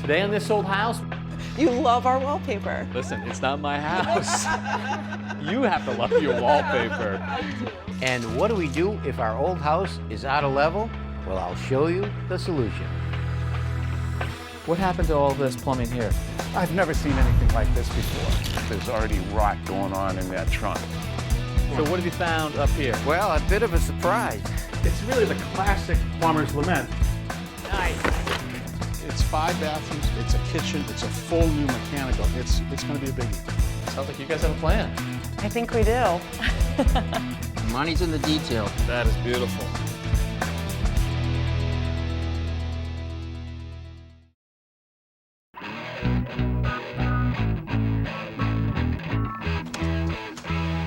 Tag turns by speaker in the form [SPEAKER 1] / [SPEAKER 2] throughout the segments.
[SPEAKER 1] Today on This Old House,
[SPEAKER 2] You love our wallpaper.
[SPEAKER 1] listen, it's not my house. You have to love your wallpaper.
[SPEAKER 3] And what do we do if our old house is out of level? Well, I'll show you the solution.
[SPEAKER 1] What happened to all this plumbing here?
[SPEAKER 4] I've never seen anything like this before. There's already rot going on in that trunk.
[SPEAKER 1] So what have you found up here?
[SPEAKER 3] Well, a bit of a surprise.
[SPEAKER 4] It's really the classic plumber's lament.
[SPEAKER 3] Nice.
[SPEAKER 4] It's 5 bathrooms, it's a kitchen, it's a full new mechanical. It's going to be a biggie.
[SPEAKER 1] Sounds like you guys have a plan.
[SPEAKER 2] I think we do.
[SPEAKER 3] Money's in the detail.
[SPEAKER 1] That is beautiful.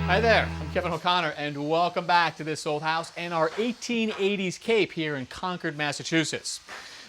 [SPEAKER 1] Hi there, I'm Kevin O'Connor, and welcome back to This Old House and our 1880s Cape here in Concord, Massachusetts.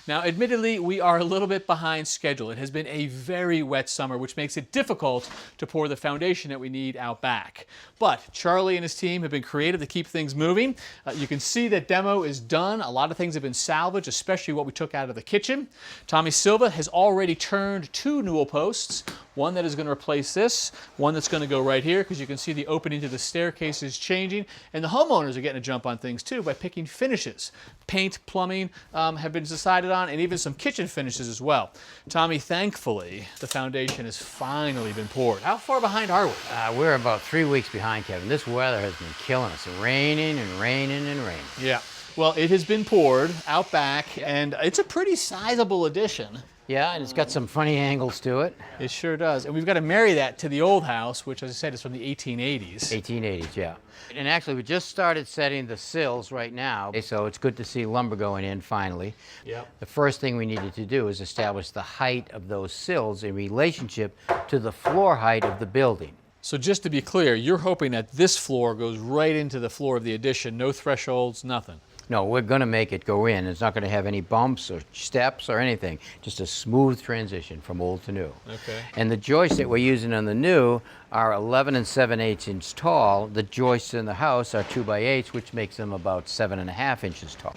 [SPEAKER 1] Now, admittedly, we are a little bit behind schedule. It has been a very wet summer, which makes it difficult to pour the foundation that we need out back. But Charlie and his team have been creative to keep things moving. You can see that demo is done. A lot of things have been salvaged, especially what we took out of the kitchen. Tom Silva has already turned 2 newel posts. One that is going to replace this, one that's going to go right here, because you can see the opening to the staircase is changing. And the homeowners are getting a jump on things too by picking finishes. Paint, plumbing have been decided on, and even some kitchen finishes as well. Tommy, thankfully, the foundation has finally been poured. How far behind are we?
[SPEAKER 3] We're about 3 weeks behind, Kevin. This weather has been killing us. Raining and raining and raining.
[SPEAKER 1] Yeah. Well, it has been poured out back, and it's a pretty sizable addition.
[SPEAKER 3] Yeah, and it's got some funny angles to it.
[SPEAKER 1] It sure does. And we've got to marry that to the old house, which, as I said, is from the 1880s.
[SPEAKER 3] 1880s, yeah. And actually, we just started setting the sills right now, so it's good to see lumber going in finally.
[SPEAKER 1] Yep.
[SPEAKER 3] The first thing we needed to do is establish the height of those sills in relationship to the floor height of the building.
[SPEAKER 1] So just to be clear, you're hoping that this floor goes right into the floor of the addition, no thresholds, nothing.
[SPEAKER 3] No, we're going to make it go in. It's not going to have any bumps or steps or anything. Just a smooth transition from old to new.
[SPEAKER 1] Okay.
[SPEAKER 3] And the joists that we're using on the new are 11 7/8 inches tall. The joists in the house are 2 by 8s, which makes them about 7.5 inches tall.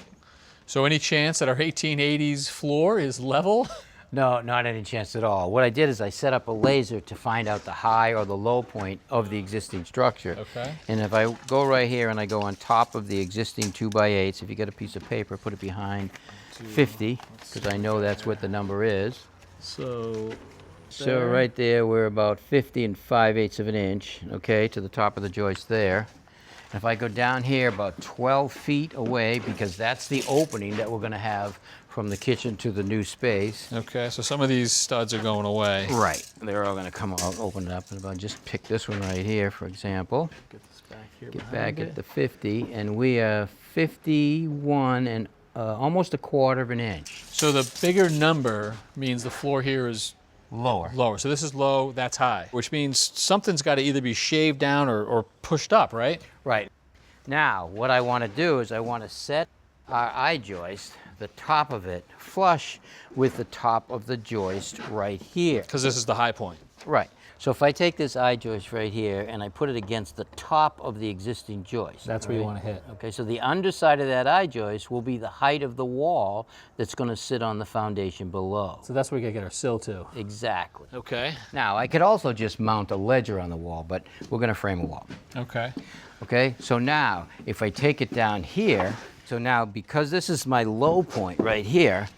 [SPEAKER 1] So any chance that our 1880s floor is level?
[SPEAKER 3] No, not any chance at all. What I did is I set up a laser to find out the high or the low point of the existing structure.
[SPEAKER 1] Okay.
[SPEAKER 3] And if I go right here and I go on top of the existing 2 by 8s, if you get a piece of paper, put it behind 50, because I know that's what the number is.
[SPEAKER 1] So
[SPEAKER 3] Right there, we're about 50 and 5/8 of an inch, okay, to the top of the joist there. And if I go down here about 12 feet away, because that's the opening that we're going to have from the kitchen to the new space.
[SPEAKER 1] Okay, so some of these studs are going away.
[SPEAKER 3] Right. They're all going to come out, open it up, and if I just pick this one right here, for example.
[SPEAKER 1] Get this back here.
[SPEAKER 3] Get back at the 50, and we are 51 and almost 1/4 of an inch.
[SPEAKER 1] So the bigger number means the floor here is lower. So this is low, that's high, which means something's got to either be shaved down or pushed up, right?
[SPEAKER 3] Right. Now, what I want to do is I want to set our eye joist, the top of it, flush with the top of the joist right here.
[SPEAKER 1] Because this is the high point.
[SPEAKER 3] Right. So if I take this eye joist right here and I put it against the top of the existing joist.
[SPEAKER 1] That's where you want to hit.
[SPEAKER 3] Okay, so the underside of that eye joist will be the height of the wall that's going to sit on the foundation below.
[SPEAKER 1] So that's where we got to get our sill to.
[SPEAKER 3] Exactly.
[SPEAKER 1] Okay.
[SPEAKER 3] Now, I could also just mount a ledger on the wall, but we're going to frame a wall.
[SPEAKER 1] Okay.
[SPEAKER 3] Okay, so now if I take it down here, so now because this is my low point right here,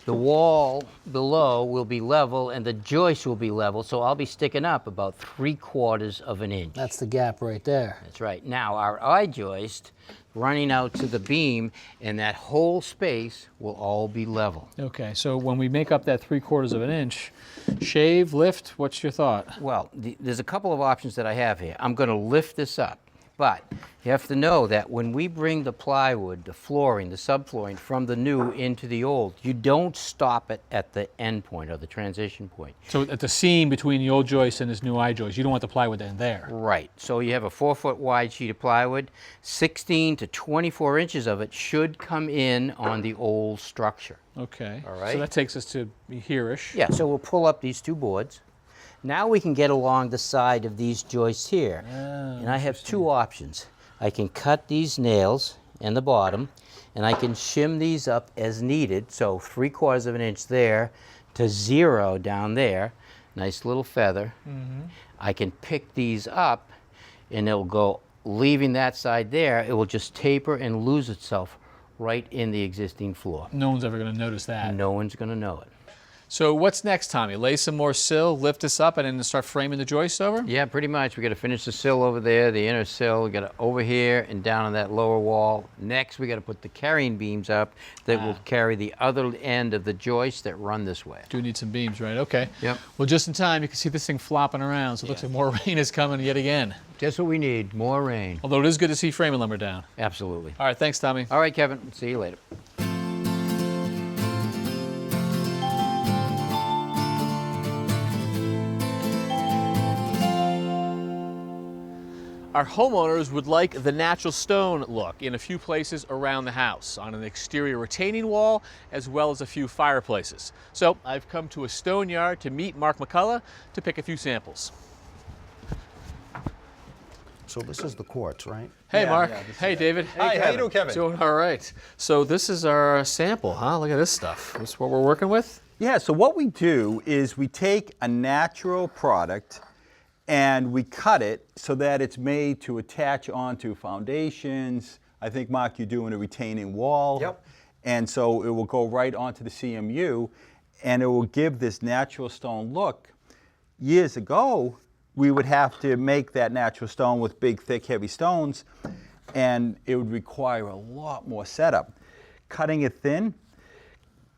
[SPEAKER 3] the wall below will be level and the joist will be level, so I'll be sticking up about 3/4 of an inch.
[SPEAKER 1] That's the gap right there.
[SPEAKER 3] That's right. Now our eye joist running out to the beam and that whole space will all be level.
[SPEAKER 1] Okay, so when we make up that 3/4 of an inch, shave, lift, what's your thought?
[SPEAKER 3] Well, there's a couple of options that I have here. I'm going to lift this up. But you have to know that when we bring the plywood, the flooring, the subflooring from the new into the old, you don't stop it at the end point or the transition point.
[SPEAKER 1] So at the seam between the old joist and this new eye joist, you don't want the plywood in there.
[SPEAKER 3] Right. So you have a 4-foot wide sheet of plywood. 16 to 24 inches of it should come in on the old structure.
[SPEAKER 1] Okay.
[SPEAKER 3] All right.
[SPEAKER 1] So that takes us to here-ish.
[SPEAKER 3] Yeah, so we'll pull up these 2 boards. Now we can get along the side of these joists here. And I have 2 options. I can cut these nails in the bottom, and I can shim these up as needed. So 3/4 of an inch there, to 0 down there. Nice little feather. I can pick these up and it'll go, leaving that side there, it will just taper and lose itself right in the existing floor.
[SPEAKER 1] No one's ever going to notice that.
[SPEAKER 3] No one's going to know it.
[SPEAKER 1] So what's next, Tommy? Lay some more sill, lift this up, and then start framing the joist over?
[SPEAKER 3] Yeah, pretty much. We got to finish the sill over there, the inner sill. We got to over here and down on that lower wall. Next, we got to put the carrying beams up that will carry the other end of the joist that run this way.
[SPEAKER 1] Do need some beams, right? Okay.
[SPEAKER 3] Yep.
[SPEAKER 1] Well, just in time, you can see this thing flopping around, so it looks like more rain is coming yet again.
[SPEAKER 3] Just what we need, more rain.
[SPEAKER 1] Although it is good to see framing lumber down.
[SPEAKER 3] Absolutely.
[SPEAKER 1] All right, thanks, Tommy.
[SPEAKER 3] All right, Kevin. See you later.
[SPEAKER 1] Our homeowners would like the natural stone look in a few places around the house, on an exterior retaining wall, as well as a few fireplaces. So I've come to a stone yard to meet Mark McCullough to pick a few samples.
[SPEAKER 5] So this is the quartz, right?
[SPEAKER 1] Hey, Mark. Hey, David.
[SPEAKER 4] Hi, how you doing, Kevin?
[SPEAKER 1] Doing all right. So this is our sample, huh? Look at this stuff. This is what we're working with?
[SPEAKER 6] Yeah, so what we do is we take a natural product and we cut it so that it's made to attach onto foundations. I think, Mark, you're doing a retaining wall.
[SPEAKER 5] Yep.
[SPEAKER 6] And so it will go right onto the CMU and it will give this natural stone look. Years ago, we would have to make that natural stone with big, thick, heavy stones, and it would require a lot more setup. Cutting it thin,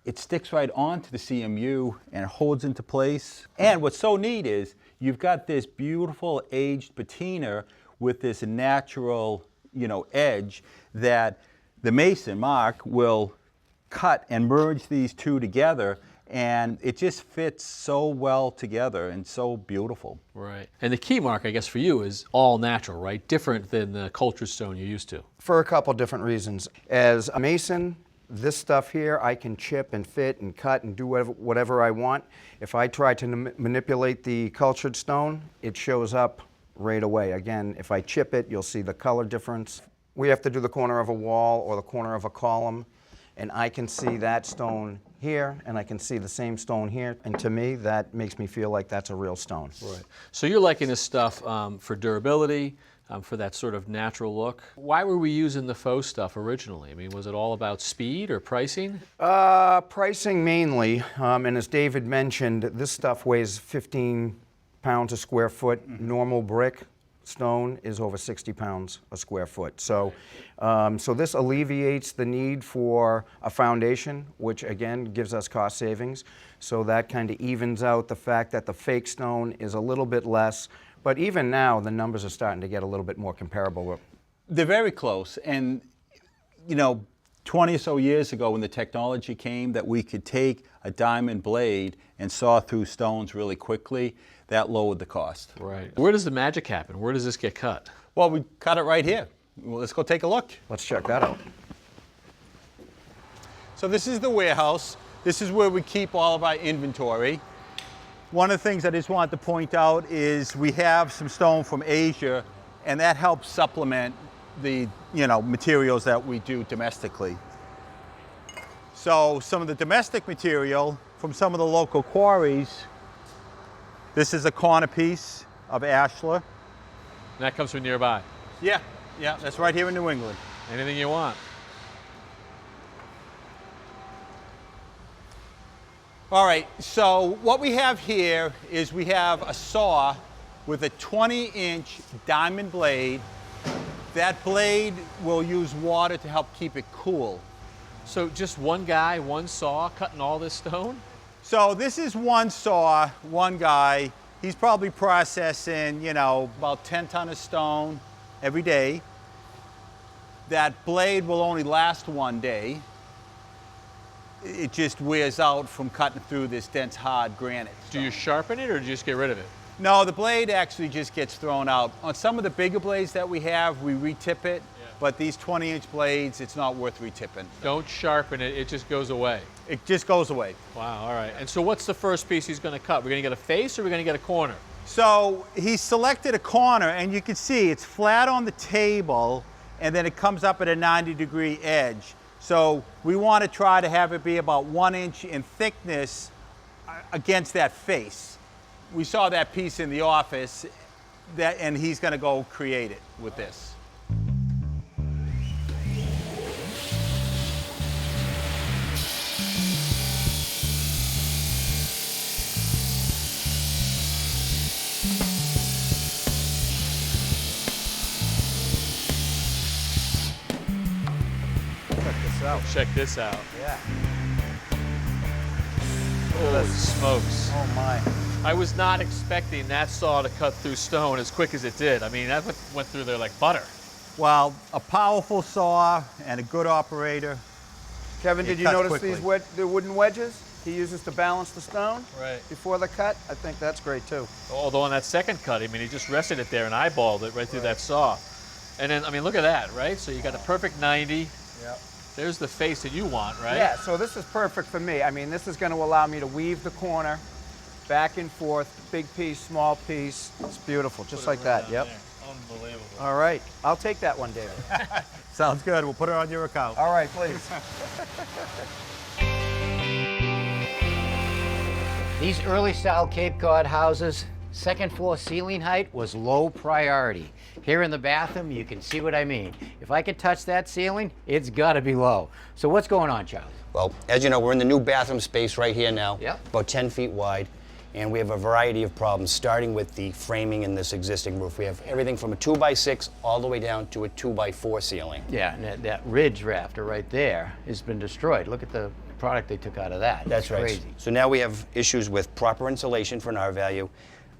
[SPEAKER 6] it sticks right onto the CMU and it holds into place. And what's so neat is you've got this beautiful aged patina with this natural, edge that the mason, Mark, will cut and merge these two together, and it just fits so well together and so beautiful.
[SPEAKER 1] Right. And the key, Mark, I guess for you is all natural, right? Different than the cultured stone you're used to.
[SPEAKER 5] For a couple different reasons. As a mason, this stuff here I can chip and fit and cut and do whatever I want. If I try to manipulate the cultured stone, it shows up right away. Again, if I chip it, you'll see the color difference. We have to do the corner of a wall or the corner of a column, and I can see that stone here, and I can see the same stone here, and to me, that makes me feel like that's a real stone.
[SPEAKER 1] Right. So you're liking this stuff for durability, for that sort of natural look. Why were we using the faux stuff originally? I mean, was it all about speed or pricing?
[SPEAKER 5] Pricing mainly, and as David mentioned, this stuff weighs 15 pounds a square foot. Normal brick stone is over 60 pounds a square foot. So, so this alleviates the need for a foundation, which again gives us cost savings. So that kind of evens out the fact that the fake stone is a little bit less. But even now, the numbers are starting to get a little bit more comparable.
[SPEAKER 6] They're very close, and 20 or so years ago when the technology came that we could take a diamond blade and saw through stones really quickly, that lowered the cost.
[SPEAKER 1] Right. Where does the magic happen? Where does this get cut?
[SPEAKER 6] Well, we cut it right here. Well, let's go take a look.
[SPEAKER 5] Let's check that out.
[SPEAKER 6] So this is the warehouse. This is where we keep all of our inventory. One of the things I just wanted to point out is we have some stone from Asia, and that helps supplement the materials that we do domestically. So some of the domestic material from some of the local quarries. This is a corner piece of ashlar.
[SPEAKER 1] And that comes from nearby.
[SPEAKER 6] Yeah, that's right here in New England.
[SPEAKER 1] Anything you want.
[SPEAKER 6] All right, so what we have here is we have a saw with a 20-inch diamond blade. That blade will use water to help keep it cool.
[SPEAKER 1] So just one guy, one saw, cutting all this stone?
[SPEAKER 6] So this is one saw, one guy. He's probably processing, about 10 tons of stone every day. That blade will only last one day. It just wears out from cutting through this dense, hard granite.
[SPEAKER 1] Do you sharpen it or do you just get rid of it?
[SPEAKER 6] No, the blade actually just gets thrown out. On some of the bigger blades that we have, we retip it. But these 20-inch blades, it's not worth retipping.
[SPEAKER 1] Don't sharpen it, it just goes away.
[SPEAKER 6] It just goes away.
[SPEAKER 1] Wow, all right. And so what's the first piece he's going to cut? We're going to get a face or we're going to get a corner?
[SPEAKER 6] So he selected a corner, and you can see it's flat on the table, and then it comes up at a 90-degree edge. So we want to try to have it be about 1 inch in thickness against that face. We saw that piece in the office, and he's going to go create it with this.
[SPEAKER 1] Check this out.
[SPEAKER 5] Yeah.
[SPEAKER 1] Holy smokes.
[SPEAKER 5] Oh my.
[SPEAKER 1] I was not expecting that saw to cut through stone as quick as it did. I mean, that went through there like butter.
[SPEAKER 6] Well, a powerful saw and a good operator.
[SPEAKER 5] Kevin,
[SPEAKER 6] It
[SPEAKER 5] did you
[SPEAKER 6] cuts
[SPEAKER 5] notice
[SPEAKER 6] quickly.
[SPEAKER 5] the wooden wedges he uses to balance the stone
[SPEAKER 1] Right.
[SPEAKER 5] before the cut? I think that's great too.
[SPEAKER 1] Although on that second cut, I mean, he just rested it there and eyeballed it right through that saw. And then, I mean, look at that, right? So you got a perfect 90.
[SPEAKER 5] Yep.
[SPEAKER 1] There's the face that you want, right?
[SPEAKER 5] Yeah, so this is perfect for me. I mean, this is going to allow me to weave the corner back and forth, big piece, small piece. It's beautiful, just like that. Yep.
[SPEAKER 1] Unbelievable.
[SPEAKER 5] All right, I'll take that one, David.
[SPEAKER 6] Sounds good. We'll put it on your account.
[SPEAKER 5] All right, please.
[SPEAKER 3] These early style Cape Cod houses, second floor ceiling height was low priority. Here in the bathroom, you can see what I mean. If I could touch that ceiling, it's gotta be low. So what's going on, Charlie?
[SPEAKER 7] Well, as you know, we're in the new bathroom space right here now,
[SPEAKER 3] Yep.
[SPEAKER 7] about 10 feet wide, and we have a variety of problems, starting with the framing in this existing roof. We have everything from a 2x6 all the way down to a 2x4 ceiling.
[SPEAKER 3] Yeah, and that ridge rafter right there has been destroyed. Look at the product they took out of that.
[SPEAKER 7] That's
[SPEAKER 3] It's
[SPEAKER 7] right.
[SPEAKER 3] crazy.
[SPEAKER 7] So now we have issues with proper insulation for an R value,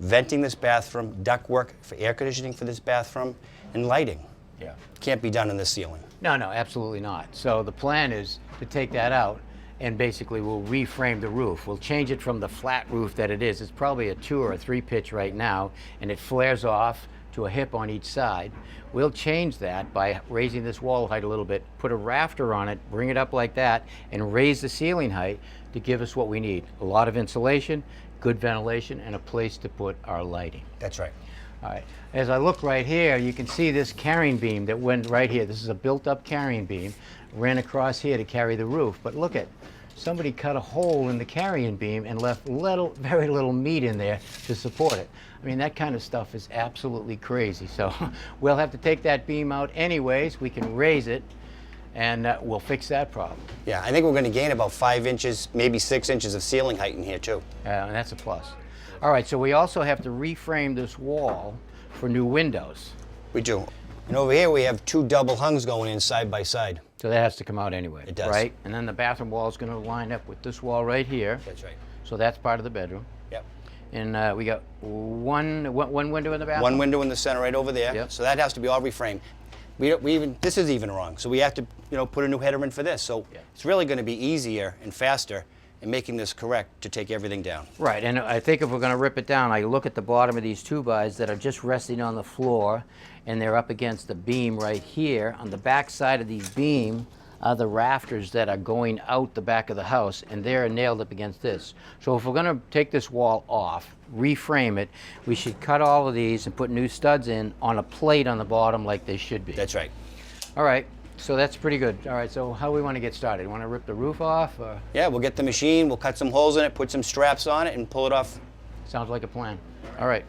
[SPEAKER 7] venting this bathroom, ductwork for air conditioning for this bathroom, and lighting.
[SPEAKER 3] Yeah.
[SPEAKER 7] Can't be done in this ceiling.
[SPEAKER 3] No, absolutely not. So the plan is to take that out and basically we'll reframe the roof. We'll change it from the flat roof that it is. It's probably a 2 or a 3 pitch right now, and it flares off to a hip on each side. We'll change that by raising this wall height a little bit, put a rafter on it, bring it up like that, and raise the ceiling height to give us what we need. A lot of insulation, good ventilation, and a place to put our lighting.
[SPEAKER 7] That's right.
[SPEAKER 3] All right, as I look right here, you can see this carrying beam that went right here. This is a built-up carrying beam, ran across here to carry the roof. But look at, somebody cut a hole in the carrying beam and left very little meat in there to support it. I mean, that kind of stuff is absolutely crazy. So we'll have to take that beam out anyways. We can raise it, and we'll fix that problem.
[SPEAKER 7] Yeah, I think we're going to gain about 5 inches, maybe 6 inches of ceiling height in here too.
[SPEAKER 3] And that's a plus. All right, so we also have to reframe this wall for new windows.
[SPEAKER 7] We do. And over here we have 2 double hungs going in side by side.
[SPEAKER 3] So that has to come out anyway.
[SPEAKER 7] It does.
[SPEAKER 3] Right? And then the bathroom wall is going to line up with this wall right here.
[SPEAKER 7] That's right.
[SPEAKER 3] So that's part of the bedroom.
[SPEAKER 7] Yep.
[SPEAKER 3] And we got one window in the bathroom?
[SPEAKER 7] One window in the center right over there.
[SPEAKER 3] Yep.
[SPEAKER 7] So that has to be all reframed. This is even wrong. So we have to, put a new header in for this. So
[SPEAKER 3] Yeah.
[SPEAKER 7] it's really going to be easier and faster in making this correct to take everything down.
[SPEAKER 3] Right, and I think if we're going to rip it down, I look at the bottom of these 2x that are just resting on the floor, and they're up against the beam right here. On the back side of these beam are the rafters that are going out the back of the house, and they're nailed up against this. So if we're going to take this wall off, reframe it, we should cut all of these and put new studs in on a plate on the bottom like they should be.
[SPEAKER 7] That's right.
[SPEAKER 3] All right, so that's pretty good. All right, so how do we want to get started? Want to rip the roof off? Or?
[SPEAKER 7] Yeah, we'll get the machine, we'll cut some holes in it, put some straps on it, and pull it off.
[SPEAKER 3] Sounds like a plan. All right.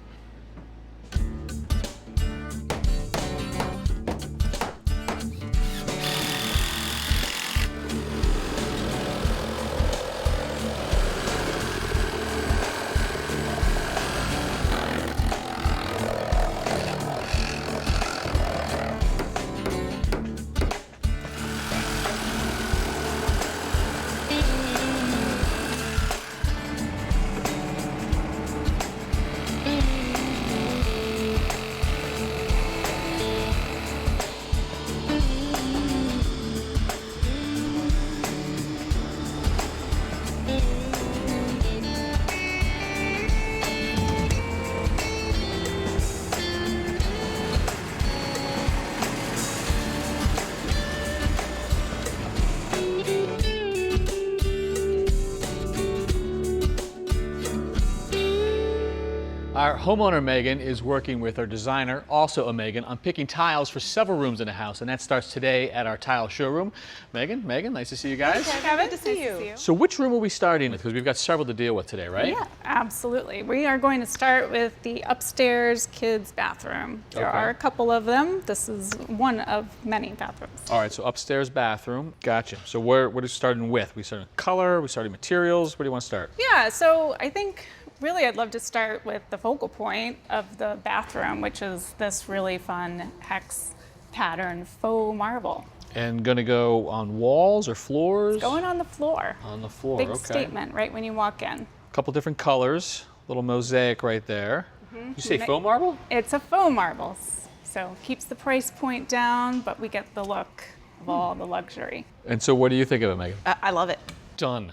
[SPEAKER 1] Our homeowner Megan is working with our designer, also a Megan, on picking tiles for several rooms in the house, and that starts today at our tile showroom. Megan, nice to see you guys.
[SPEAKER 2] Good to see you.
[SPEAKER 1] So which room are we starting with? Because we've got several to deal with today, right?
[SPEAKER 8] Yeah, absolutely. We are going to start with the upstairs kids' bathroom. There
[SPEAKER 1] Okay.
[SPEAKER 8] are a couple of them. This is one of many bathrooms.
[SPEAKER 1] All right, so upstairs bathroom. Gotcha. So what are we starting with? We starting color? We starting materials? Where do you want to start?
[SPEAKER 8] Yeah, so I think really I'd love to start with the focal point of the bathroom, which is this really fun hex pattern faux marble.
[SPEAKER 1] And gonna go on walls or floors?
[SPEAKER 8] Going on the floor.
[SPEAKER 1] On the floor,
[SPEAKER 8] Big
[SPEAKER 1] okay.
[SPEAKER 8] statement right when you walk in.
[SPEAKER 1] Couple different colors, little mosaic right there. You say faux marble?
[SPEAKER 8] It's a faux marble, so keeps the price point down, but we get the look of all the luxury.
[SPEAKER 1] And so what do you think of it, Megan?
[SPEAKER 2] I love it.
[SPEAKER 1] Done.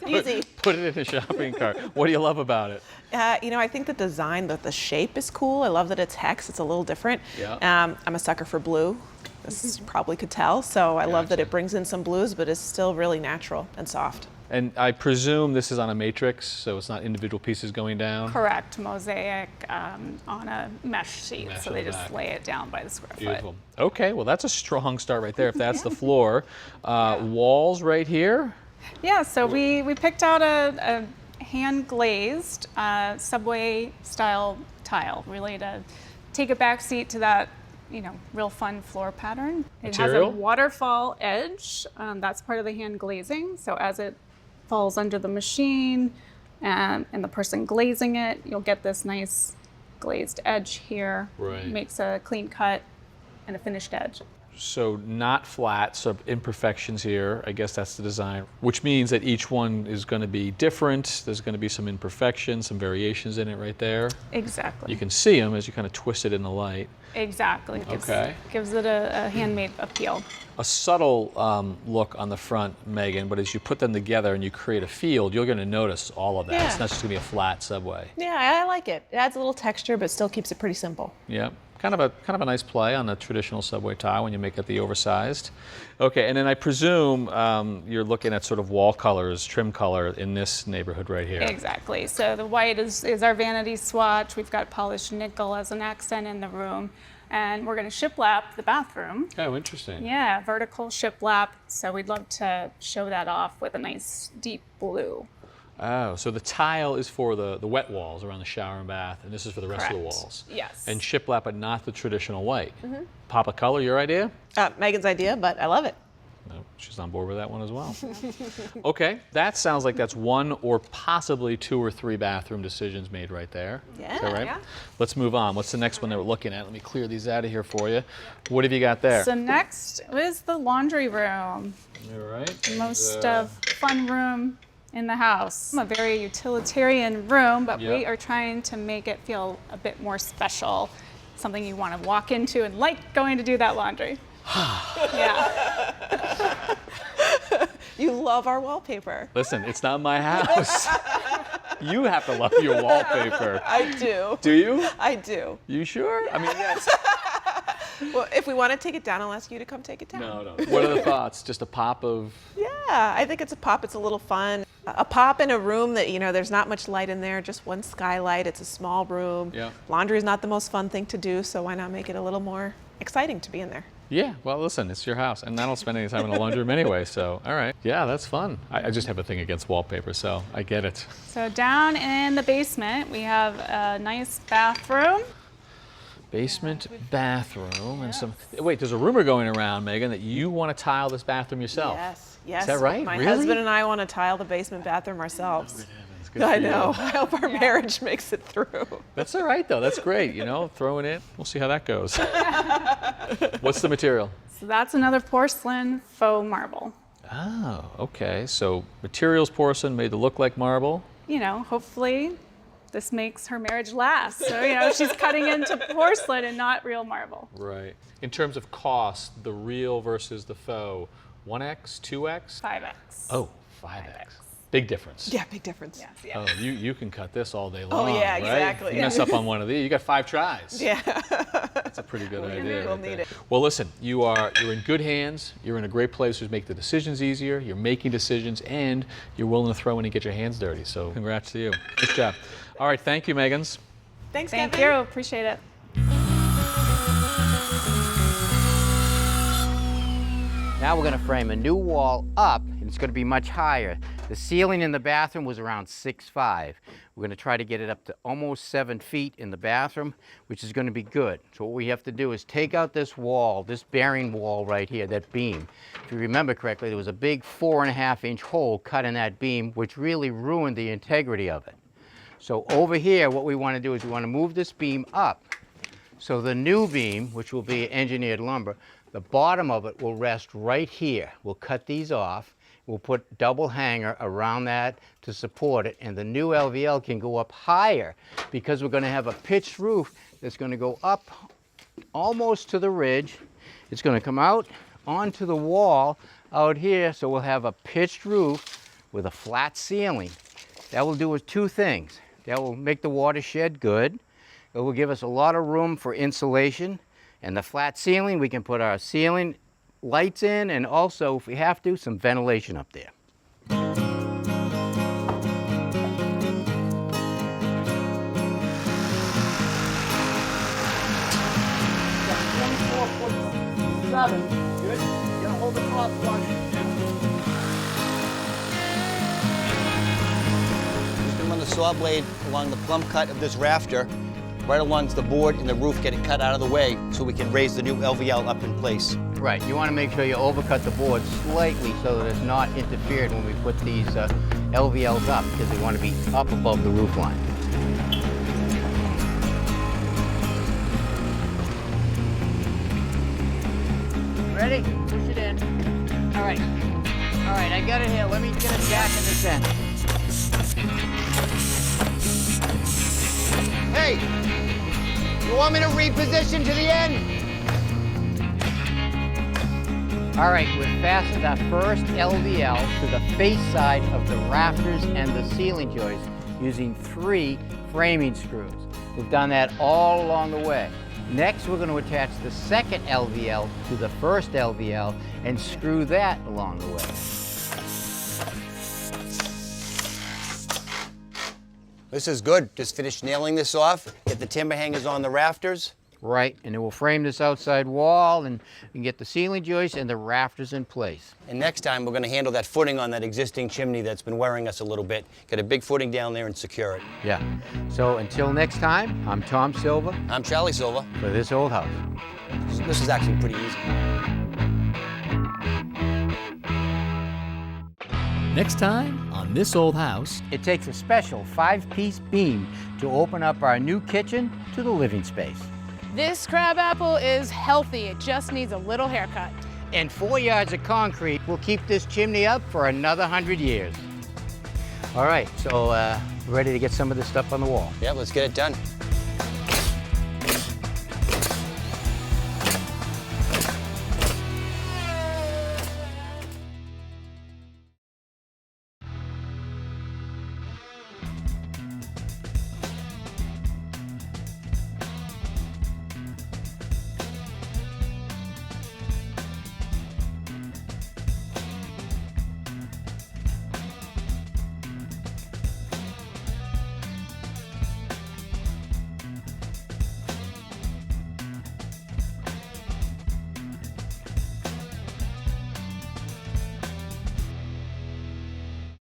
[SPEAKER 2] Easy.
[SPEAKER 1] Put it in a shopping cart. What do you love about it?
[SPEAKER 2] I think the design, the shape is cool. I love that it's hex. It's a little different.
[SPEAKER 1] Yeah.
[SPEAKER 2] I'm a sucker for blue. This you probably could tell. So I love that it brings in some blues, but it's still really natural and soft.
[SPEAKER 1] And I presume this is on a matrix, so it's not individual pieces going down?
[SPEAKER 8] Correct, mosaic on a mesh sheet,
[SPEAKER 1] Mesh
[SPEAKER 8] so
[SPEAKER 1] on
[SPEAKER 8] they
[SPEAKER 1] the
[SPEAKER 8] just
[SPEAKER 1] back.
[SPEAKER 8] lay it down by the square
[SPEAKER 1] Beautiful. Okay, well that's a strong start right there if that's the floor. Walls right here.
[SPEAKER 8] Yeah, so we picked out a hand glazed subway style tile, really to take a back seat to that, real fun floor pattern. It has
[SPEAKER 1] Material?
[SPEAKER 8] a waterfall edge. That's part of the hand glazing. So as it falls under the machine and the person glazing it, you'll get this nice glazed edge here.
[SPEAKER 1] Right.
[SPEAKER 8] Makes a clean cut and a finished edge.
[SPEAKER 1] So not flat, so imperfections here. I guess that's the design, which means that each one is going to be different. There's going to be some imperfections, some variations in it right there.
[SPEAKER 8] Exactly.
[SPEAKER 1] You can see them as you kind of twist it in the light.
[SPEAKER 8] Exactly.
[SPEAKER 1] Okay.
[SPEAKER 8] Gives it a handmade appeal.
[SPEAKER 1] A subtle look on the front, Megan, but as you put them together and you create a field, you're going to notice all of that.
[SPEAKER 2] Yeah.
[SPEAKER 1] It's not just going to be a flat subway.
[SPEAKER 2] Yeah, I like it. It adds a little texture, but still keeps it pretty simple.
[SPEAKER 1] Yep. Kind of a nice play on the traditional subway tile when you make it the oversized. Okay, and then I presume you're looking at sort of wall colors, trim color in this neighborhood right here.
[SPEAKER 8] Exactly. So the white is our vanity swatch. We've got polished nickel as an accent in the room. And we're going to shiplap the bathroom.
[SPEAKER 1] Oh, interesting.
[SPEAKER 8] Yeah, vertical shiplap. So we'd love to show that off with a nice deep blue.
[SPEAKER 1] Oh, so the tile is for the wet walls around the shower and bath, and this is for the rest of the
[SPEAKER 8] Correct.
[SPEAKER 1] walls.
[SPEAKER 8] Yes.
[SPEAKER 1] And shiplap, but not the traditional white. Pop of color, your idea?
[SPEAKER 2] Megan's idea, but I love it.
[SPEAKER 1] No, she's on board with that one as well. Okay, that sounds like that's one or possibly two or three bathroom decisions made right there.
[SPEAKER 2] Yeah,
[SPEAKER 1] Is that right?
[SPEAKER 2] yeah.
[SPEAKER 1] Let's move on. What's the next one that we're looking at? Let me clear these out of here for you. What have you got there?
[SPEAKER 8] So next is the laundry room.
[SPEAKER 1] All right.
[SPEAKER 8] Most fun room in the house. A very utilitarian room, but we
[SPEAKER 1] Yep.
[SPEAKER 8] are trying to make it feel a bit more special. Something you want to walk into and like going to do that laundry. Yeah.
[SPEAKER 2] You love our wallpaper.
[SPEAKER 1] Listen, it's not my house. You have to love your wallpaper.
[SPEAKER 2] I do.
[SPEAKER 1] Do you?
[SPEAKER 2] I do.
[SPEAKER 1] You sure? I mean, yes.
[SPEAKER 2] Well, if we want to take it down, I'll ask you to come take it down.
[SPEAKER 1] No. What are the thoughts? Just a pop of...
[SPEAKER 2] Yeah, I think it's a pop. It's a little fun. A pop in a room that, there's not much light in there, just one skylight. It's a small room.
[SPEAKER 1] Yeah.
[SPEAKER 2] Laundry is not the most fun thing to do, so why not make it a little more exciting to be in there?
[SPEAKER 1] Yeah, well, listen, it's your house, and I don't spend any time in the laundry room anyway, so, all right. Yeah, that's fun. I just have a thing against wallpaper, so I get it.
[SPEAKER 8] So down in the basement, we have a nice bathroom.
[SPEAKER 1] Basement, bathroom, and some... Wait, there's a rumor going around, Megan, that you want to tile this bathroom yourself.
[SPEAKER 2] Yes.
[SPEAKER 1] Is that right?
[SPEAKER 2] My
[SPEAKER 1] Really?
[SPEAKER 2] husband and I want to tile the basement bathroom ourselves.
[SPEAKER 1] That's good
[SPEAKER 2] I
[SPEAKER 1] for you.
[SPEAKER 2] know. I hope our marriage makes it through.
[SPEAKER 1] That's all right, though. That's great, throw it in. We'll see how that goes. What's the material?
[SPEAKER 8] So that's another porcelain faux marble.
[SPEAKER 1] Oh, okay. So materials porcelain made to look like marble.
[SPEAKER 8] Hopefully this makes her marriage last. So, she's cutting into porcelain and not real marble.
[SPEAKER 1] Right. In terms of cost, the real versus the faux, 1x, 2x?
[SPEAKER 8] 5x.
[SPEAKER 1] Oh, 5x. Big difference.
[SPEAKER 2] Yeah, big difference.
[SPEAKER 8] Yes, yeah.
[SPEAKER 1] Oh, you can cut this all day long.
[SPEAKER 2] yeah,
[SPEAKER 1] right?
[SPEAKER 2] exactly.
[SPEAKER 1] You mess up on one of these, you got 5 tries.
[SPEAKER 2] Yeah.
[SPEAKER 1] That's a pretty good idea.
[SPEAKER 2] We'll
[SPEAKER 1] right
[SPEAKER 2] need
[SPEAKER 1] there.
[SPEAKER 2] it.
[SPEAKER 1] Well, listen, you're in good hands. You're in a great place to make the decisions easier. You're making decisions, and you're willing to throw in and get your hands dirty. So, congrats to you. Good job. All right, thank you, Megans.
[SPEAKER 2] Thanks,
[SPEAKER 8] Thank
[SPEAKER 2] Kevin.
[SPEAKER 8] you. Appreciate it.
[SPEAKER 3] Now we're going to frame a new wall up, and it's going to be much higher. The ceiling in the bathroom was around 6'5". We're going to try to get it up to almost 7 feet in the bathroom, which is going to be good. So what we have to do is take out this wall, this bearing wall right here, that beam. If you remember correctly, there was a big 4.5-inch hole cut in that beam, which really ruined the integrity of it. So over here, what we want to do is we want to move this beam up. So the new beam, which will be engineered lumber, the bottom of it will rest right here. We'll cut these off. We'll put double hanger around that to support it, and the new LVL can go up higher because we're going to have a pitched roof that's going to go up almost to the ridge. It's going to come out onto the wall out here, so we'll have a pitched roof with a flat ceiling. That will do two things. That will make the watershed good. It will give us a lot of room for insulation. And the flat ceiling, we can put our ceiling lights in, and also, if we have to, some ventilation up there.
[SPEAKER 1] Good. You're gonna hold the top flush.
[SPEAKER 7] Just gonna run the saw blade along the plumb cut of this rafter, right along the board and the roof, get it cut out of the way so we can raise the new LVL up in place.
[SPEAKER 3] Right, you want to make sure you overcut the board slightly so that it's not interfered when we put these LVLs up, because they want to be up above the roof line. Ready? Push it in. All right, I got it here. Let me get a jack in this end.
[SPEAKER 7] Hey, you want me to reposition to the end?
[SPEAKER 3] All right, we've fastened our first LVL to the face side of the rafters and the ceiling joist using 3 framing screws. We've done that all along the way. Next, we're going to attach the second LVL to the first LVL and screw that along the way.
[SPEAKER 7] This is good. Just finish nailing this off, get the timber hangers on the rafters.
[SPEAKER 3] Right, and then we'll frame this outside wall, and we can get the ceiling joist and the rafters in place.
[SPEAKER 7] And next time, we're going to handle that footing on that existing chimney that's been wearing us a little bit. Get a big footing down there and secure it.
[SPEAKER 3] Yeah, so until next time, I'm Tom Silva
[SPEAKER 7] I'm Charlie Silva.
[SPEAKER 3] for This Old House.
[SPEAKER 7] This is actually pretty easy.
[SPEAKER 1] Next time on This Old House.
[SPEAKER 3] It takes a special 5-piece beam to open up our new kitchen to the living space.
[SPEAKER 9] This crabapple is healthy. It just needs a little haircut.
[SPEAKER 3] And 4 yards of concrete will keep this chimney up for another 100 years. All right, so ready to get some of this stuff on the wall.
[SPEAKER 7] Yeah, let's get it done.